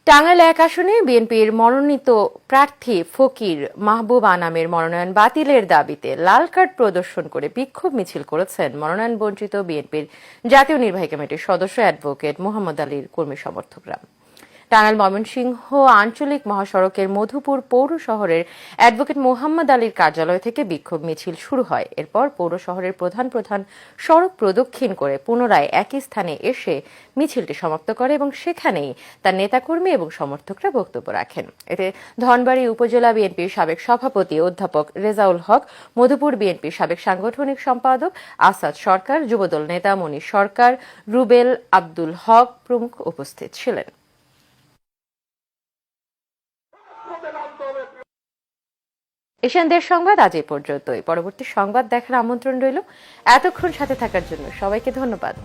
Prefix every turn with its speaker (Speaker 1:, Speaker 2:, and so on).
Speaker 1: টাঙ্গাইল ১ আসনে বিএনপির মনোনীত প্রার্থী ফকির মাহবুব আনামের মনোনয়ন বাতিলের দাবিতে লাল কার্ড প্রদর্শন করে বিক্ষোভ মিছিল করেছেন মনোনয়ন বঞ্চিত বিএনপির জাতীয় নির্বাহী কমিটির সদস্য অ্যাডভোকেট মোহাম্মদ আলীর কর্মী সমর্থকরা। টাঙ্গাইল ময়মনসিংহ আঞ্চলিক মহাসড়কের মধুপুর পৌর শহরের অ্যাডভোকেট মোহাম্মদ আলীর কার্যালয় থেকে বিক্ষোভ মিছিল শুরু হয়। এরপর পৌর শহরের প্রধান প্রধান সড়ক প্রদক্ষিণ করে পুনরায় একই স্থানে এসে মিছিলটি সমাপ্ত করে এবং সেখানেই তার নেতাকর্মী এবং সমর্থকরা বক্তব্য রাখেন। এতে ধনবাড়ী উপজেলা বিএনপির সাবেক সভাপতি অধ্যাপক রেজাউল হক, মধুপুর বিএনপির সাবেক সাংগঠনিক সম্পাদক আসাদ সরকার, যুবদল নেতা মনির সরকার, রুবেল আব্দুল হক প্রমুখ উপস্থিত ছিলেন। এশিয়ান দেশ সংবাদ আজ এই পর্যন্তই। পরবর্তী সংবাদ দেখার আমন্ত্রণ রইল। এতক্ষণ সাথে থাকার জন্য সবাইকে ধন্যবাদ।